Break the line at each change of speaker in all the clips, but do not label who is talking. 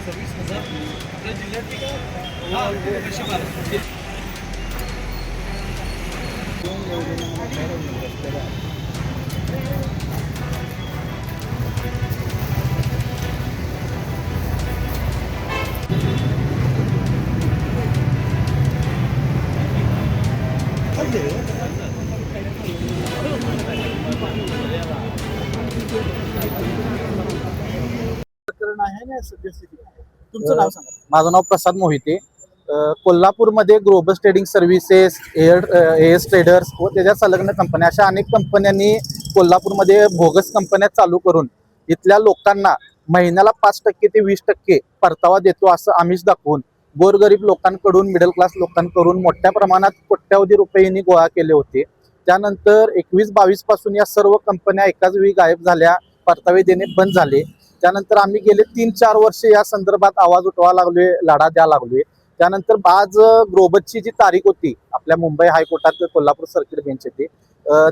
26,000 आपल्या जिल्ह्यातली का कशी मारत प्रकरण आहे ना सद्यस्थिती. तुमचं नाव सांगा.
माझं नाव प्रसाद मोहिते. कोल्हापूरमध्ये global trading services, as traders व त्याच्या संलग्न कंपन्या अशा अनेक कंपन्यांनी कोल्हापूरमध्ये बोगस कंपन्या चालू करून इथल्या लोकांना महिन्याला 5% ते 20% परतावा देतो असं आमिष दाखवून गोरगरीब लोकांकडून, मिडल क्लास लोकांकडून मोठ्या प्रमाणात कोट्यावधी रुपयांनी गोळा केले होते. त्यानंतर 21-22 पासून या सर्व कंपन्या एकाच वेळी गायब झाल्या, परतावे देणे बंद झाले. त्यानंतर आम्ही गेले 3-4 वर्ष या संदर्भात आवाज उठवा लागलोय, लढा द्या लागलोय. त्यानंतर आज ग्रोबसची जी तारीख होती आपल्या मुंबई हायकोर्टात कोल्हापूर सर्किट बेंच येते,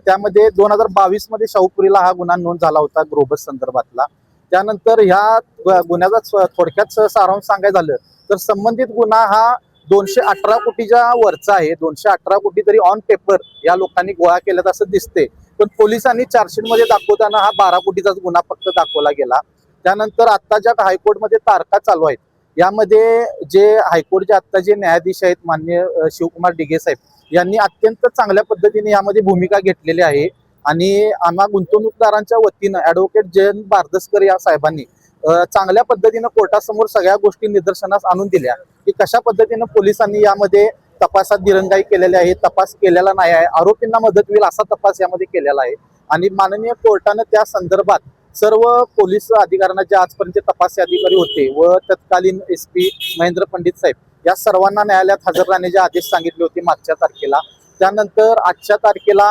त्यामध्ये 2022 मध्ये शाहूपुरीला हा गुन्हा नोंद झाला होता ग्रोबस संदर्भातला. त्यानंतर ह्या गुन्ह्याचा थोडक्यात सारांश सांगायचं झालं तर संबंधित गुन्हा हा 218 कोटीच्या वरचा आहे. 218 कोटी तरी ऑन पेपर या लोकांनी गोळा केल्यात असं दिसते, पण पोलिसांनी चार्जशीट मध्ये दाखवताना हा 12 कोटीचाच गुन्हा फक्त दाखवला गेला. त्यानंतर आता ज्या हायकोर्टमध्ये तारखा चालू आहेत, यामध्ये जे हायकोर्टचे आता जे न्यायाधीश आहेत माननीय शिवकुमार डिगे साहेब यांनी अत्यंत चांगल्या पद्धतीने यामध्ये भूमिका घेतलेली आहे. आणि आम्हा गुंतवणूकदारांच्या वतीनं ॲडव्होकेट जयंत बारदसकर या साहेबांनी चांगल्या पद्धतीनं कोर्टासमोर सगळ्या गोष्टी निदर्शनास आणून दिल्या की कशा पद्धतीनं पोलिसांनी यामध्ये तपासात दिरंगाई केलेली आहे, तपास केलेला नाही आहे, आरोपींना मदत होईल असा तपास यामध्ये केलेला आहे. आणि माननीय कोर्टानं त्या संदर्भात सर्व पोलीस अधिकाऱ्यांना जे आजपर्यंत तपासी अधिकारी होते व तत्कालीन SP महेंद्र पंडित साहेब या सर्वांना न्यायालयात हजर राहण्याचे आदेश सांगितले होते मागच्या तारखेला. त्यानंतर आजच्या तारखेला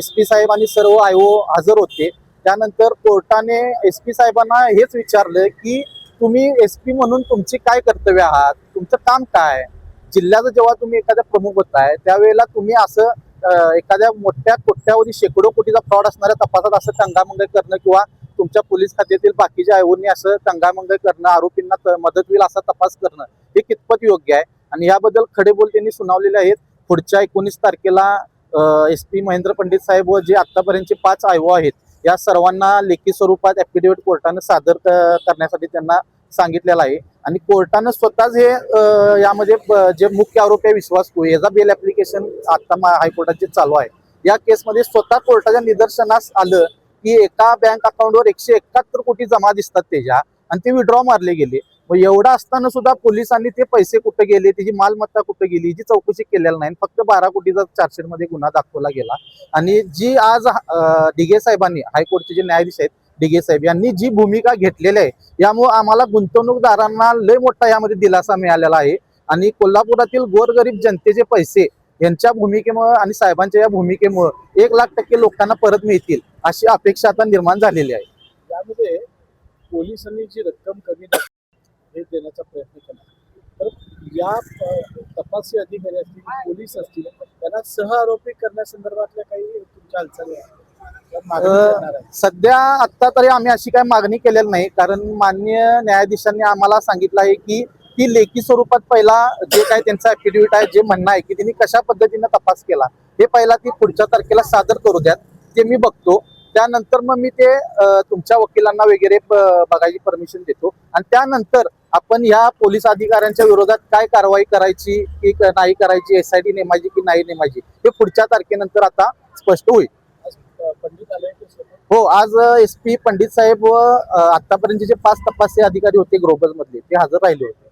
SP साहेब आणि सर्व IO हजर होते. त्यानंतर कोर्टाने SP साहेबांना हेच विचारलं की तुम्ही SP म्हणून तुमची काय कर्तव्य आहात, तुमचं काम काय. जिल्ह्याचं जेव्हा तुम्ही एखाद्या प्रमुख होताय त्यावेळेला तुम्ही असं एखाद्या मोठ्या कोट्यावधी शेकडो कोटीचा फ्रॉड असणाऱ्या तपासात असं टंगामंगल करणं किंवा तुमच्या पोलीस खात्यातील बाकीच्या आयोनी असं टंगामंगल करणं, आरोपींना मदत होईल असा तपास करणं हे कितपत योग्य आहे. आणि याबद्दल खडे बोल त्यांनी सुनावलेले आहेत. पुढच्या 19 तारखेला SP महेंद्र पंडित साहेब व जे आतापर्यंतचे 5 IO आहेत या सर्वांना लेखी स्वरूपात ॲफिडेव्हिट कोर्टानं सादर करण्यासाठी त्यांना सांगितलेलं आहे. आणि कोर्टानं स्वतःच हे यामध्ये जे मुख्य आरोपी आहे विश्वास कोळी याचा बेल ॲप्लिकेशन आता हायकोर्टात जे चालू आहे या केसमध्ये स्वतः कोर्टाच्या निदर्शनास आलं की एका बँक अकाउंटवर 171 कोटी जमा दिसतात त्याच्या आणि ते विड्रॉ मारले गेले. मग एवढं असताना सुद्धा पोलिसांनी ते पैसे कुठे गेले, त्याची मालमत्ता कुठे गेली याची चौकशी केलेली नाही. फक्त 12 कोटीचा चार्जशीट मध्ये गुन्हा दाखवला गेला. आणि जी आज डिगे साहेबांनी, हायकोर्टचे जे न्यायाधीश आहेत डिगे साहेब यांनी जी भूमिका घेतलेली आहे यामुळे आम्हाला गुंतवणूकदारांना लय मोठा यामध्ये दिलासा मिळालेला आहे. आणि कोल्हापुरातील गोरगरीब जनतेचे पैसे यांच्या भूमिकेमुळे आणि साहेबांच्या या भूमिकेमुळे 1,00,000% लोकांना परत मिळतील अशी अपेक्षा आता निर्माण झालेली आहे.
यामध्ये पोलिसांनी जी रक्कम कमी हे देण्याचा प्रयत्न केला, तर या तपासी अधिकारी असतील, पोलीस असतील, त्यांना सह आरोपी करण्यासंदर्भातल्या काही तुमच्या हालचाली आहेत?
सध्या आता तरी आम्ही अशी काही मागणी केलेली नाही, कारण माननीय न्यायाधीशांनी आम्हाला सांगितलं आहे की ती लेखी स्वरूपात पहिला जे काही त्यांचं ॲफिडेव्हिट आहे, जे म्हणणं आहे की त्यांनी कशा पद्धतीनं तपास केला हे पहिला ती पुढच्या तारखेला सादर करू द्यात, ते मी बघतो. त्यानंतर मग मी ते तुमच्या वकिलांना वगैरे बघायची परमिशन देतो. आणि त्यानंतर आपण या पोलीस अधिकाऱ्यांच्या विरोधात काय कारवाई करायची की नाही करायची, SIT नेमायची की नाही नेमायची हे पुढच्या तारखेनंतर आता स्पष्ट होईल.
पंडित आले
हो, आज SP पंडित साहेब व आतापर्यंत जे 5 तपासी अधिकारी होते ग्रोबस मधले ते हजर राहिले होते.